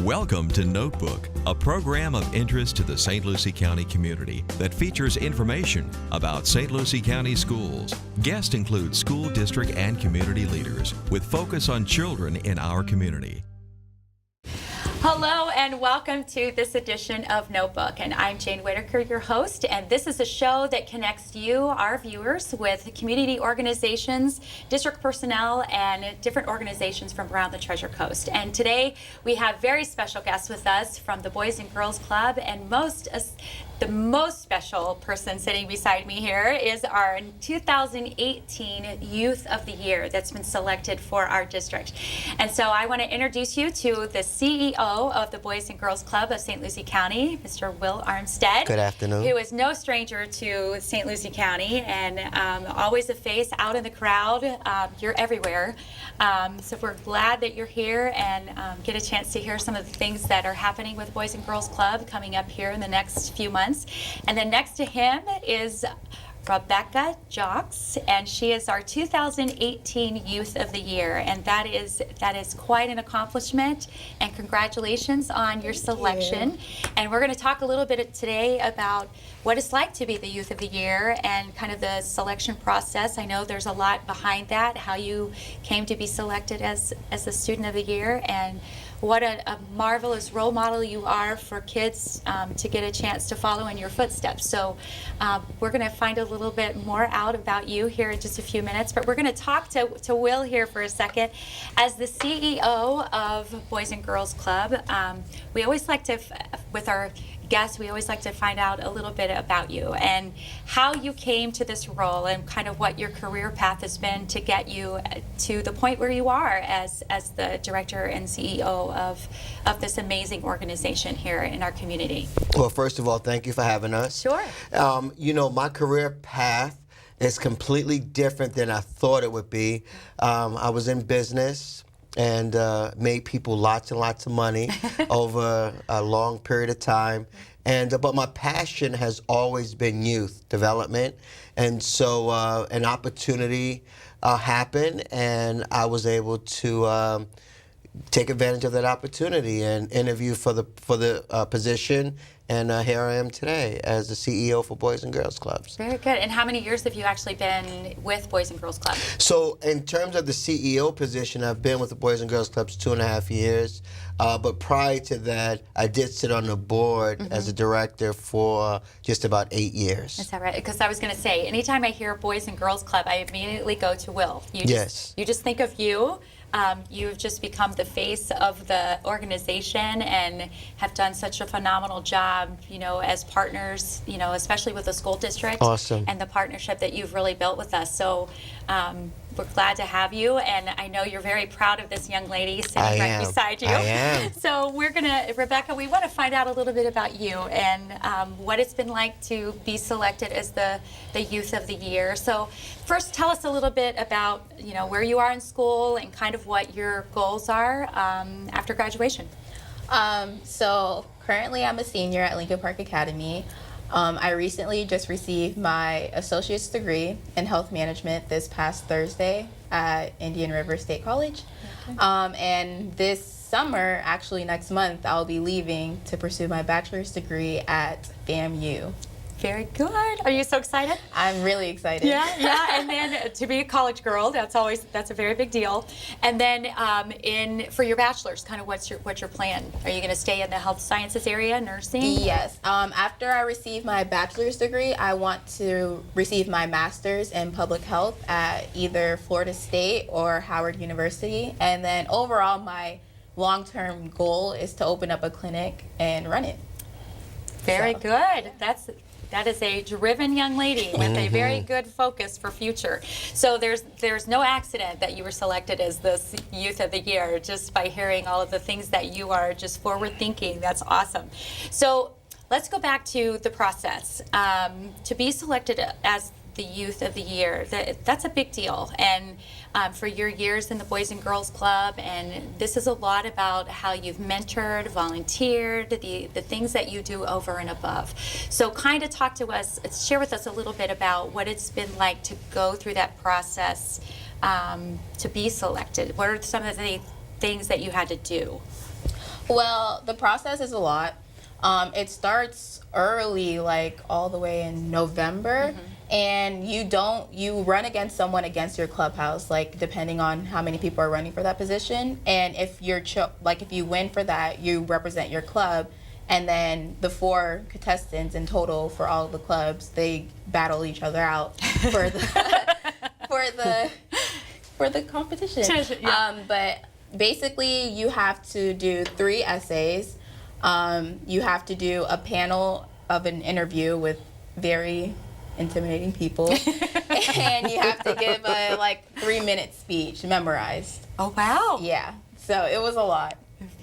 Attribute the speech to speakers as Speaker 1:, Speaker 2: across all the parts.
Speaker 1: Welcome to Notebook, a program of interest to the St. Lucie County community that features information about St. Lucie County schools. Guests include school district and community leaders with focus on children in our community.
Speaker 2: Hello and welcome to this edition of Notebook, and I'm Jane Whitaker, your host, and this is a show that connects you, our viewers, with community organizations, district personnel, and different organizations from around the Treasure Coast. And today we have very special guests with us from the Boys and Girls Club, and the most special person sitting beside me here is our 2018 Youth of the Year that's been selected for our district. And so I want to introduce you to the CEO of the Boys and Girls Club of St. Lucie County, Mr. Will Armstead.
Speaker 3: Good afternoon.
Speaker 2: Who is no stranger to St. Lucie County and always a face out in the crowd. You're everywhere. So we're glad that you're here and get a chance to hear some of the things that are happening with Boys and Girls Club coming up here in the next few months. And then next to him is Rebecca Jacques, and she is our 2018 Youth of the Year, and that is quite an accomplishment, and congratulations on your selection. And we're going to talk a little bit today about what it's like to be the Youth of the Year and kind of the selection process. I know there's a lot behind that, how you came to be selected as the Student of the Year, and what a marvelous role model you are for kids to get a chance to follow in your footsteps. So we're going to find a little bit more out about you here in just a few minutes, but we're going to talk to Will here for a second. As the CEO of Boys and Girls Club, we always like to, with our guests, we always like to find out a little bit about you and how you came to this role and kind of what your career path has been to get you to the point where you are as the director and CEO of this amazing organization here in our community.
Speaker 3: Well, first of all, thank you for having us.
Speaker 2: Sure.
Speaker 3: You know, my career path is completely different than I thought it would be. I was in business and made people lots and lots of money over a long period of time. But my passion has always been youth development. And so an opportunity happened, and I was able to take advantage of that opportunity and interview for the position. And here I am today as the CEO for Boys and Girls Clubs.
Speaker 2: Very good. And how many years have you actually been with Boys and Girls Club?
Speaker 3: So in terms of the CEO position, I've been with the Boys and Girls Clubs 2.5 years. But prior to that, I did sit on the board as a director for just about 8 years.
Speaker 2: Is that right? Because I was going to say, anytime I hear Boys and Girls Club, I immediately go to Will. You just think of you. You've just become the face of the organization and have done such a phenomenal job, you know, as partners, you know, especially with the school district.
Speaker 3: Awesome.
Speaker 2: And the partnership that you've really built with us. So we're glad to have you, and I know you're very proud of this young lady sitting right beside you.
Speaker 3: I am.
Speaker 2: So we're gonna, Rebecca, we want to find out a little bit about you and what it's been like to be selected as the Youth of the Year. So first, tell us a little bit about, you know, where you are in school and kind of what your goals are after graduation.
Speaker 4: So currently I'm a senior at Lincoln Park Academy. I recently just received my associate's degree in health management this past Thursday at Indian River State College. Okay. And this summer, actually next month, I'll be leaving to pursue my bachelor's degree at FAMU.
Speaker 2: Very good. Are you so excited?
Speaker 4: I'm really excited.
Speaker 2: Yeah. And then to be a college girl, that's a very big deal. And then for your bachelor's, kind of what's your plan? Are you going to stay in the health sciences area, nursing?
Speaker 4: Yes. After I receive my bachelor's degree, I want to receive my master's in public health at either Florida State or Howard University. And then overall, my long-term goal is to open up a clinic and run it.
Speaker 2: Very good. That is a driven young lady with a very good focus for future. So there's no accident that you were selected as the Youth of the Year just by hearing all of the things that you are just forward thinking. That's awesome. So let's go back to the process. To be selected as the Youth of the Year, that's a big deal. And for your years in the Boys and Girls Club, and this is a lot about how you've mentored, volunteered, the things that you do over and above. So kind of talk to us, share with us a little bit about what it's been like to go through that process to be selected. What are some of the things that you had to do?
Speaker 4: Well, the process is a lot. It starts early, like all the way in November, and you run against someone against your clubhouse, like depending on how many people are running for that position. And if if you win for that, you represent your club, and then the 4 contestants in total for all of the clubs, they battle each other out for the for the competition.
Speaker 2: Yeah.
Speaker 4: But basically, you have to do 3 essays. You have to do a panel of an interview with very intimidating people, and you have to give a 3-minute speech memorized.
Speaker 2: Oh, wow.
Speaker 4: Yeah, so it was a lot.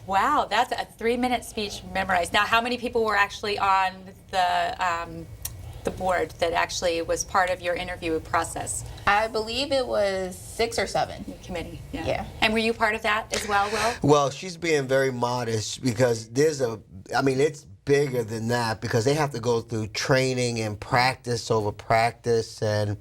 Speaker 2: Wow, that's a 3-minute speech memorized. Now, how many people were actually on the board that actually was part of your interview process?
Speaker 4: I believe it was 6 or 7.
Speaker 2: Committee.
Speaker 4: Yeah.
Speaker 2: And were you part of that as well, Will?
Speaker 3: Well, she's being very modest because it's bigger than that because they have to go through training and practice over practice. And,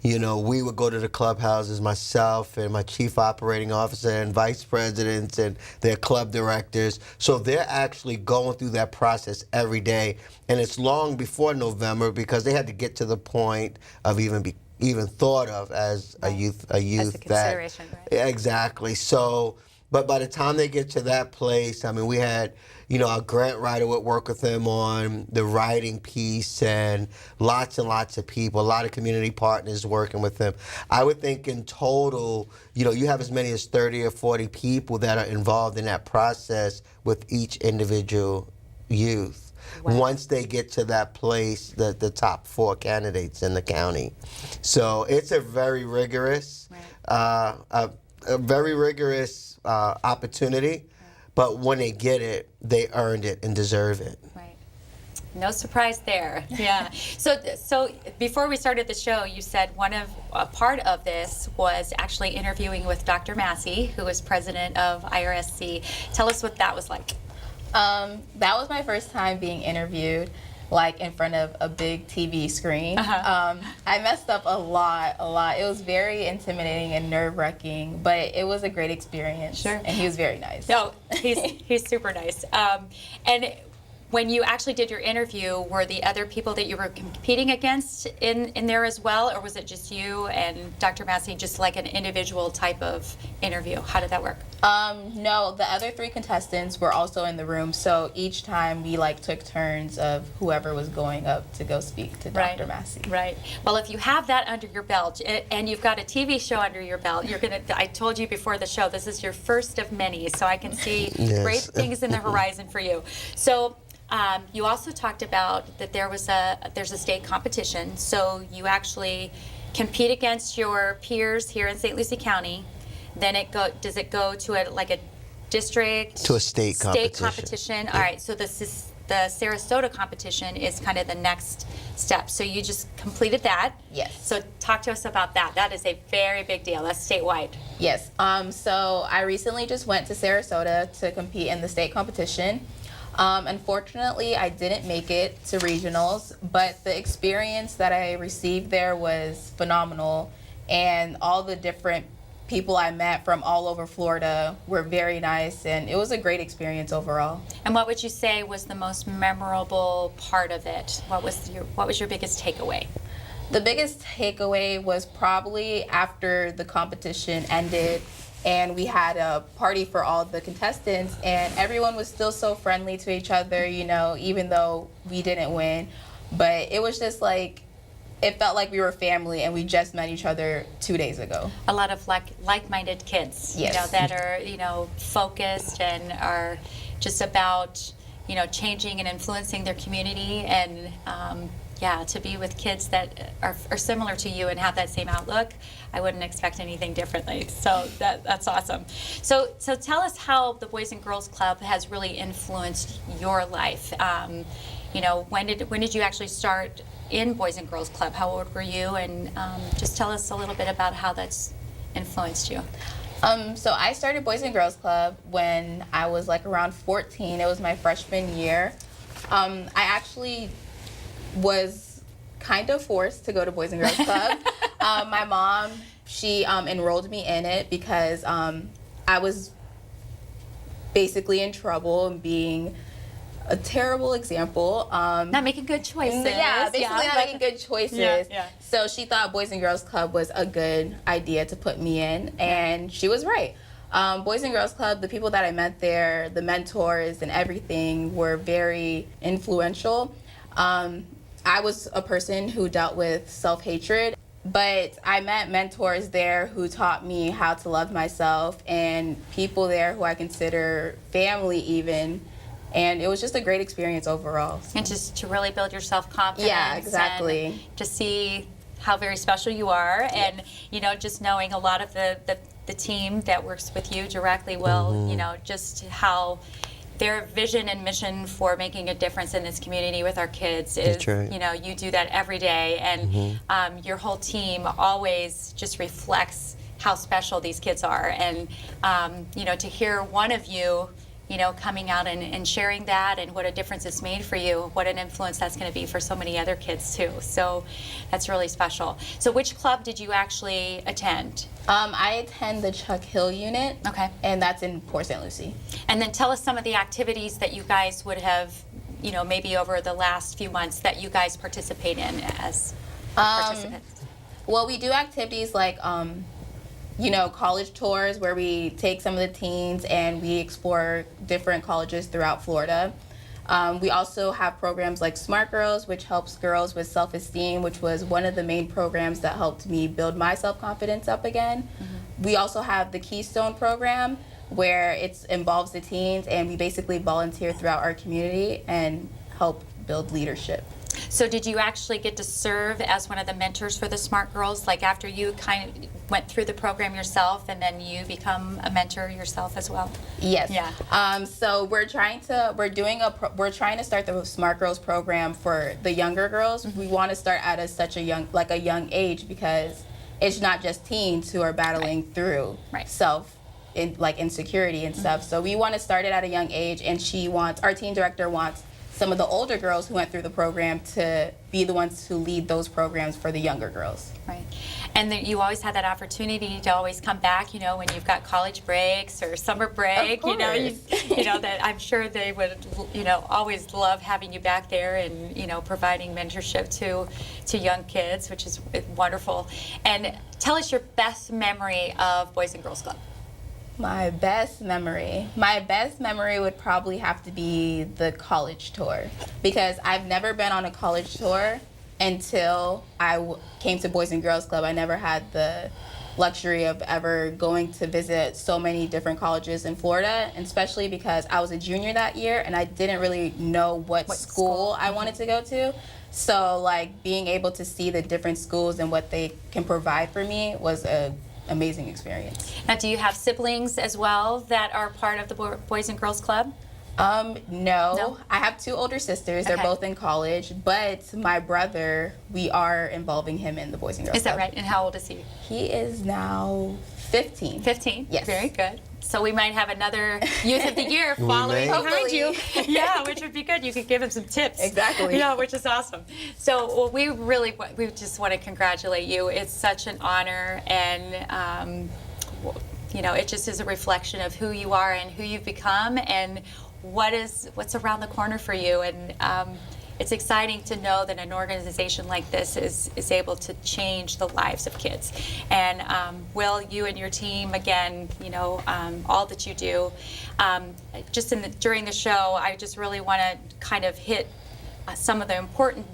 Speaker 3: we would go to the clubhouses, myself and my chief operating officer and vice presidents and their club directors. So they're actually going through that process every day. And it's long before November because they had to get to the point of even thought of as a youth
Speaker 2: As a consideration, right?
Speaker 3: Exactly. So, but by the time they get to that place, we had, our grant writer would work with them on the writing piece and lots of people, a lot of community partners working with them. I would think in total, you have as many as 30 or 40 people that are involved in that process with each individual youth.
Speaker 2: Wow.
Speaker 3: Once they get to that place, the top 4 candidates in the county. So it's a very rigorous, opportunity. But when they get it, they earned it and deserve it.
Speaker 2: Right. No surprise there. Yeah. So before we started the show, you said a part of this was actually interviewing with Dr. Massey, who is president of IRSC. Tell us what that was like.
Speaker 4: That was my first time being interviewed, in front of a big TV screen. I messed up a lot. It was very intimidating and nerve-wracking, but it was a great experience.
Speaker 2: Sure.
Speaker 4: And he was very nice.
Speaker 2: No, he's super nice. And when you actually did your interview, were the other people that you were competing against in there as well, or was it just you and Dr. Massey, just like an individual type of interview? How did that work?
Speaker 4: No, the other 3 contestants were also in the room, so each time we took turns of whoever was going up to go speak to Dr. Massey.
Speaker 2: Right. Well, if you have that under your belt and you've got a TV show under your belt, I told you before the show, this is your first of many, so I can see great things in the horizon for you. So you also talked about that there's a state competition, so you actually compete against your peers here in St. Lucie County. Then does it go to a district?
Speaker 3: To a state competition.
Speaker 2: All right, so the Sarasota competition is kind of the next step. So you just completed that.
Speaker 4: Yes.
Speaker 2: So talk to us about that. That is a very big deal. That's statewide.
Speaker 4: Yes. So I recently just went to Sarasota to compete in the state competition. Unfortunately, I didn't make it to regionals, but the experience that I received there was phenomenal, and all the different people I met from all over Florida were very nice, and it was a great experience overall.
Speaker 2: And what would you say was the most memorable part of it? What was your biggest takeaway?
Speaker 4: The biggest takeaway was probably after the competition ended and we had a party for all the contestants, and everyone was still so friendly to each other, even though we didn't win. But it was just it felt like we were family and we just met each other 2 days ago.
Speaker 2: A lot of like-minded kids,
Speaker 4: yes.
Speaker 2: That are, focused and are just about, changing and influencing their community, and to be with kids that are similar to you and have that same outlook, I wouldn't expect anything differently. So that's awesome. So tell us how the Boys and Girls Club has really influenced your life. When did you actually start in Boys and Girls Club? How old were you? And just tell us a little bit about how that's influenced you.
Speaker 4: So I started Boys and Girls Club when I was around 14. It was my freshman year. I actually was kind of forced to go to Boys and Girls Club. My mom, she enrolled me in it because I was basically in trouble and being a terrible example.
Speaker 2: Not making good choices.
Speaker 4: Yeah, basically not making good choices.
Speaker 2: Yeah.
Speaker 4: So she thought Boys and Girls Club was a good idea to put me in, and she was right. Boys and Girls Club, the people that I met there, the mentors and everything were very influential. I was a person who dealt with self-hatred, but I met mentors there who taught me how to love myself, and people there who I consider family even. And it was just a great experience overall.
Speaker 2: And just to really build your self-confidence.
Speaker 4: Yeah, exactly.
Speaker 2: And to see how very special you are. And, you know, just knowing a lot of the team that works with you directly will, you know, just how their vision and mission for making a difference in this community with our kids is,
Speaker 3: That's right.
Speaker 2: you know, you do that every day. And your whole team always just reflects how special these kids are. And, you know, to hear one of you, you know, coming out and sharing that and what a difference it's made for you, what an influence that's going to be for so many other kids too. So that's really special. So which club did you actually attend?
Speaker 4: I attend the Chuck Hill unit.
Speaker 2: Okay.
Speaker 4: And that's in Port St. Lucie.
Speaker 2: And then tell us some of the activities that you guys would have, you know, maybe over the last few months that you guys participate in as participants.
Speaker 4: Well, we do activities like, you know, college tours where we take some of the teens and we explore different colleges throughout Florida. We also have programs like Smart Girls, which helps girls with self-esteem, which was one of the main programs that helped me build my self-confidence up again. We also have the Keystone program, where it involves the teens, and we basically volunteer throughout our community and help build leadership.
Speaker 2: So did you actually get to serve as one of the mentors for the Smart Girls, like after you kind of went through the program yourself and then you become a mentor yourself as well?
Speaker 4: Yes.
Speaker 2: Yeah.
Speaker 4: So we're trying to start the Smart Girls program for the younger girls. We want to start at such a young age, because it's not just teens who are battling through insecurity and stuff. So we want to start it at a young age, and our teen director wants some of the older girls who went through the program to be the ones who lead those programs for the younger girls.
Speaker 2: Right. And then you always have that opportunity to always come back, you know, when you've got college breaks or summer break, you know, you know, that I'm sure they would, you know, always love having you back there and, you know, providing mentorship to young kids, which is wonderful. And tell us your best memory of Boys and Girls Club.
Speaker 4: My best memory would probably have to be the college tour, because I've never been on a college tour until I came to Boys and Girls Club. I never had the luxury of ever going to visit so many different colleges in Florida, and especially because I was a junior that year and I didn't really know what school I wanted to go to. So like being able to see the different schools and what they can provide for me was an amazing experience.
Speaker 2: Now, do you have siblings as well that are part of the Boys and Girls Club?
Speaker 4: No. I have two older sisters. They're both in college, but my brother, we are involving him in the Boys and Girls Club.
Speaker 2: Is that right? And how old is he?
Speaker 4: He is now 15.
Speaker 2: 15?
Speaker 4: Yes.
Speaker 2: Very good. So we might have another Youth of the Year following behind you. Yeah, which would be good. You could give him some tips.
Speaker 4: Exactly.
Speaker 2: Yeah, which is awesome. So we just want to congratulate you. It's such an honor, and you know, it just is a reflection of who you are and who you've become and what's around the corner for you. And it's exciting to know that an organization like this is able to change the lives of kids. And Will, you and your team, again, you know, all that you do. Just during the show, I just really want to kind of hit some of the important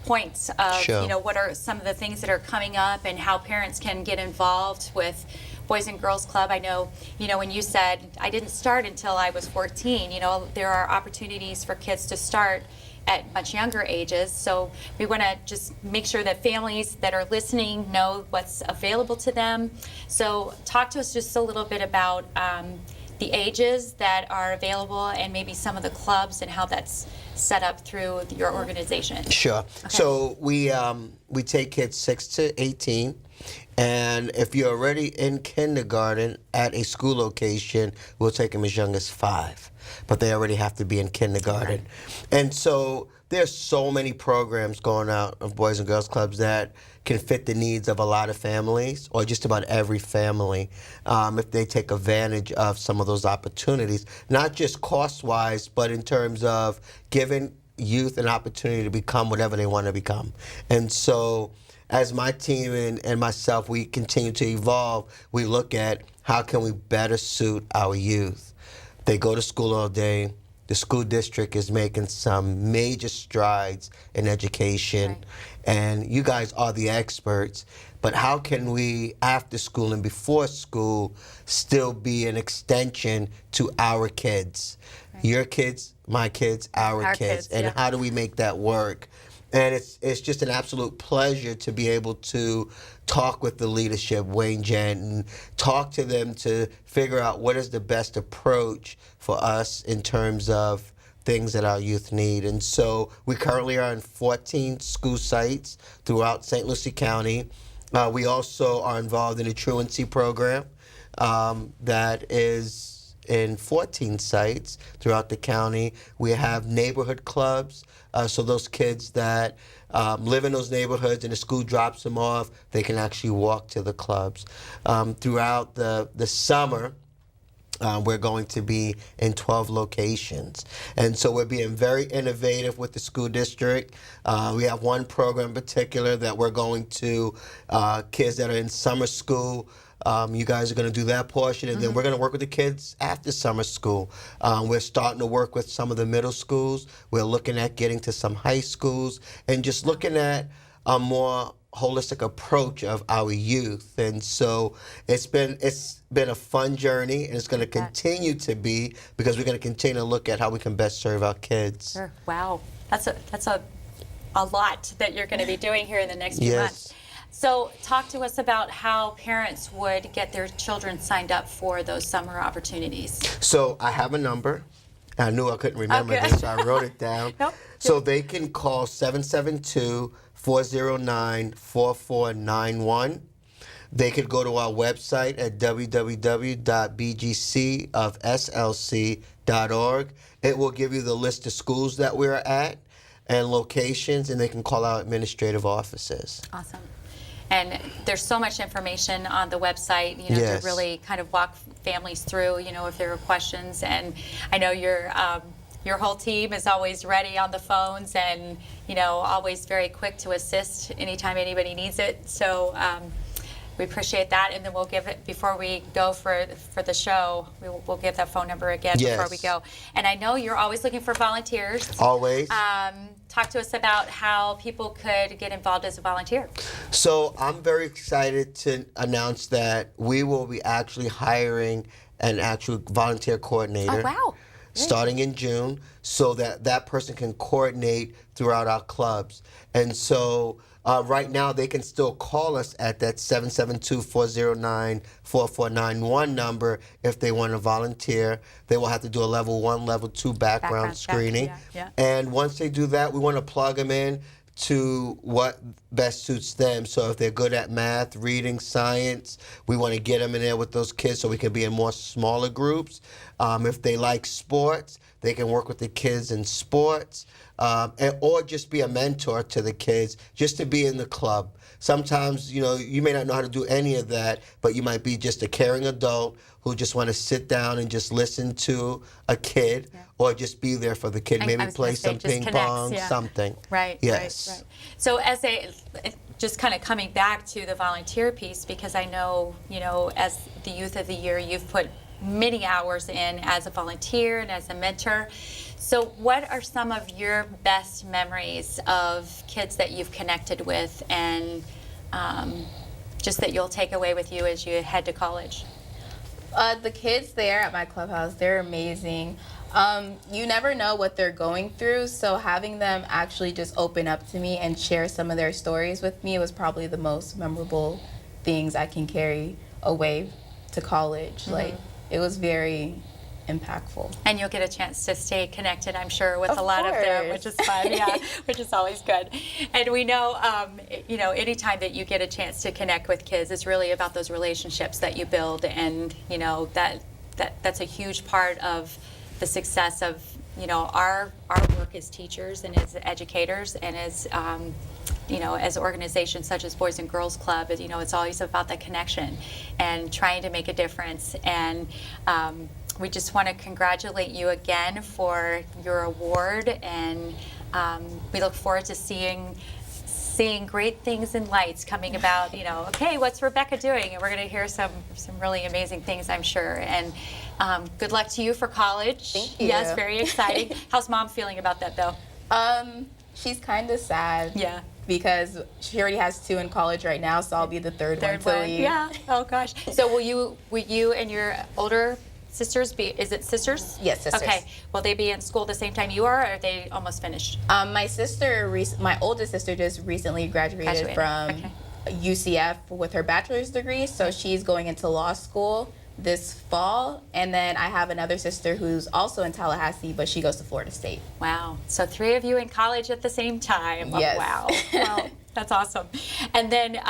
Speaker 2: points of, you know, what are some of the things that are coming up and how parents can get involved with Boys and Girls Club. I know, you know, when you said, I didn't start until I was 14, you know, there are opportunities for kids to start at much younger ages. So we want to just make sure that families that are listening know what's available to them. So talk to us just a little bit about the ages that are available and maybe some of the clubs and how that's set up through your organization.
Speaker 3: Sure. Okay. So we take kids 6 to 18. And if you're already in kindergarten at a school location, we'll take them as young as 5. but they already have to be in kindergarten. And so there's so many programs going out of Boys and Girls Clubs that can fit the needs of a lot of families, or just about every family, if they take advantage of some of those opportunities, not just cost-wise, but in terms of giving youth an opportunity to become whatever they want to become. And so as my team and myself, we continue to evolve, we look at how can we better suit our youth. They go to school all day. The school district is making some major strides in education, and you guys are the experts, but how can we, after school and before school, still be an extension to our kids? Your kids, my kids, our kids, and how do we make that work? And it's just an absolute pleasure to be able to talk with the leadership, Wayne Janton, talk to them to figure out what is the best approach for us in terms of things that our youth need. And so we currently are in 14 school sites throughout St. Lucie County. We also are involved in a truancy program that is in 14 sites throughout the county. We have neighborhood clubs, so those kids that live in those neighborhoods and the school drops them off, they can actually walk to the clubs. Throughout the summer, we're going to be in 12 locations. And so we're being very innovative with the school district. We have one program in particular that we're going to kids that are in summer school. You guys are going to do that portion, and then we're going to work with the kids after summer school. We're starting to work with some of the middle schools. We're looking at getting to some high schools and just looking at a more holistic approach of our youth. And so it's been a fun journey, and it's going to continue to be, because we're going to continue to look at how we can best serve our kids.
Speaker 2: Sure. Wow. That's a lot that you're going to be doing here in the next few months. So talk to us about how parents would get their children signed up for those summer opportunities.
Speaker 3: So I have a number. I knew I couldn't remember this, so I wrote it down. So they can call 772-409-4491. They could go to our website at www.bgcofslc.org. It will give you the list of schools that we're at and locations, and they can call our administrative offices.
Speaker 2: Awesome. And there's so much information on the website, to really kind of walk families through, if there are questions. And I know your whole team is always ready on the phones and, always very quick to assist anytime anybody needs it. So we appreciate that. And then we'll give it, before we go for the show, we'll give that phone number again before we go. And I know you're always looking for volunteers.
Speaker 3: Always.
Speaker 2: Talk to us about how people could get involved as a volunteer.
Speaker 3: So I'm very excited to announce that we will be actually hiring an actual volunteer coordinator.
Speaker 2: Oh, wow.
Speaker 3: Starting in June, so that person can coordinate throughout our clubs. And so right now they can still call us at that 772-409-4491 number if they want to volunteer. They will have to do a level 1, level 2 background screening. And once they do that, we want to plug them in to what best suits them. So if they're good at math, reading, science, we want to get them in there with those kids so we can be in more smaller groups. If they like sports, they can work with the kids in sports, or just be a mentor to the kids, just to be in the club. Sometimes, you may not know how to do any of that, but you might be just a caring adult who just want to sit down and just listen to a kid, or just be there for the kid, maybe play some ping pong, something.
Speaker 2: Right. So just kind of coming back to the volunteer piece, because I know, as the Youth of the Year, you've put many hours in as a volunteer and as a mentor. So what are some of your best memories of kids that you've connected with, and just that you'll take away with you as you head to college?
Speaker 4: The kids there at my clubhouse, they're amazing. You never know what they're going through, so having them actually just open up to me and share some of their stories with me was probably the most memorable things I can carry away to college. It was very impactful.
Speaker 2: And you'll get a chance to stay connected, I'm sure, with a lot of them, which is fun, which is always good. And we know, anytime that you get a chance to connect with kids, it's really about those relationships that you build, and that's a huge part of the success of, you know, our work as teachers and as educators and as, you know, as organizations such as Boys and Girls Club. You know, it's always about the connection and trying to make a difference. And we just want to congratulate you again for your award, and we look forward to seeing great things and lights coming about. You know, okay, what's Rebecca doing? And we're going to hear some really amazing things, I'm sure. And good luck to you for college.
Speaker 4: Thank you.
Speaker 2: Yes, very exciting. How's Mom feeling about that, though?
Speaker 4: She's kind of sad.
Speaker 2: Yeah.
Speaker 4: Because she already has 2 in college right now, so I'll be the third one to leave.
Speaker 2: Yeah. Oh gosh. So will you and your older sisters be? Is it sisters?
Speaker 4: Yes, sisters.
Speaker 2: Okay. Will they be in school the same time you are, or are they almost finished?
Speaker 4: My oldest sister just recently graduated from
Speaker 2: Okay.
Speaker 4: UCF with her bachelor's degree, so she's going into law school this fall. And then I have another sister who's also in Tallahassee, but she goes to Florida State.
Speaker 2: Wow. So 3 of you in college at the same time.
Speaker 4: Yes.
Speaker 2: Oh, wow. Well, that's awesome. And then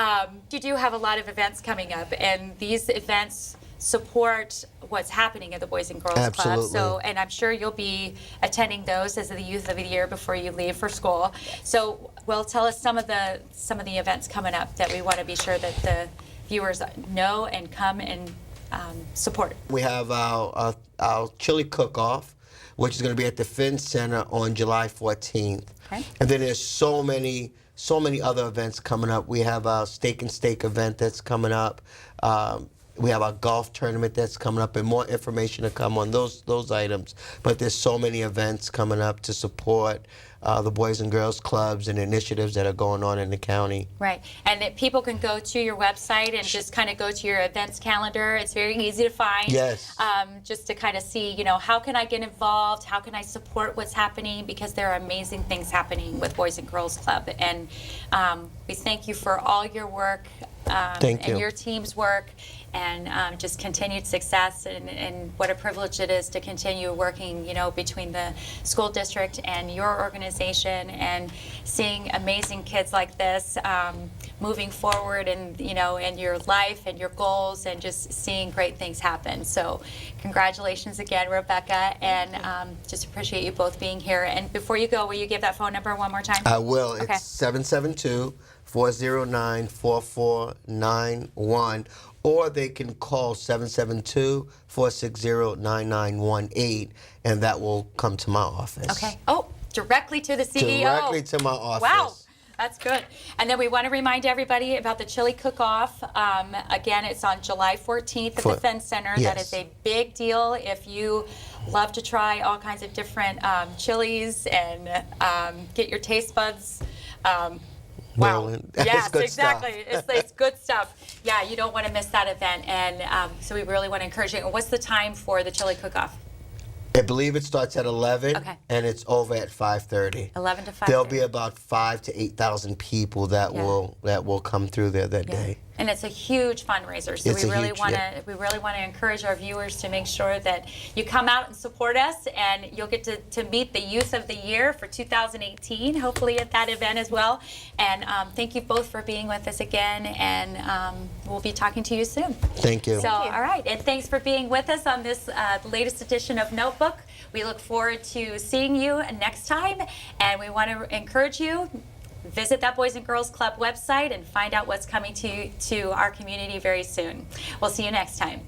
Speaker 2: you do have a lot of events coming up, and these events support what's happening at the Boys and Girls
Speaker 3: Absolutely.
Speaker 2: Club. So, and I'm sure you'll be attending those as the Youth of the Year before you leave for school. So, well, tell us some of the events coming up that we want to be sure that the viewers know and come and support.
Speaker 3: We have our chili cook-off, which is going to be at the Finn Center on July 14th.
Speaker 2: Okay.
Speaker 3: And then there's so many other events coming up. We have our Steak and Steak event that's coming up. We have our golf tournament that's coming up, and more information to come on those items. But there's so many events coming up to support the Boys and Girls Clubs and initiatives that are going on in the county.
Speaker 2: Right. And that people can go to your website and just kind of go to your events calendar. It's very easy to find.
Speaker 3: Yes.
Speaker 2: Just to kind of see, you know, how can I get involved? How can I support what's happening? Because there are amazing things happening with Boys and Girls Club. And we thank you for all your work.
Speaker 3: Thank you.
Speaker 2: And your team's work, and just continued success, and what a privilege it is to continue working, you know, between the school district and your organization, and seeing amazing kids like this moving forward, and you know, in your life and your goals, and just seeing great things happen. So congratulations again, Rebecca, and just appreciate you both being here. And before you go, will you give that phone number one more time?
Speaker 3: I will.
Speaker 2: Okay.
Speaker 3: It's 772-409-4491, or they can call 772-460-9918, and that will come to my office.
Speaker 2: Okay. Oh, directly to the CEO.
Speaker 3: Directly to my office.
Speaker 2: Wow. That's good. And then we want to remind everybody about the chili cook-off. Again, it's on July 14th at the Fenn Center.
Speaker 3: Yes.
Speaker 2: That is a big deal. If you love to try all kinds of different chilies and get your taste buds. Wow.
Speaker 3: Rolling.
Speaker 2: Yes,
Speaker 3: It's good
Speaker 2: exactly.
Speaker 3: stuff.
Speaker 2: It's good stuff. Yeah, you don't want to miss that event. And so we really want to encourage you. What's the time for the chili cook-off?
Speaker 3: I believe it starts at 11,
Speaker 2: Okay.
Speaker 3: and it's over at 5:30.
Speaker 2: 11 to 5.
Speaker 3: There'll be about 5,000 to 8,000 people that will come through there that day.
Speaker 2: And it's a huge fundraiser, so
Speaker 3: It's
Speaker 2: we
Speaker 3: a
Speaker 2: really
Speaker 3: huge-
Speaker 2: want to encourage our viewers to make sure that you come out and support us, and you'll get to meet the Youth of the Year for 2018, hopefully at that event as well. And thank you both for being with us again, and we'll be talking to you soon.
Speaker 3: Thank you.
Speaker 2: So, all right, and thanks for being with us on this latest edition of Notebook. We look forward to seeing you next time, and we want to encourage you, visit that Boys and Girls Club website and find out what's coming to our community very soon. We'll see you next time.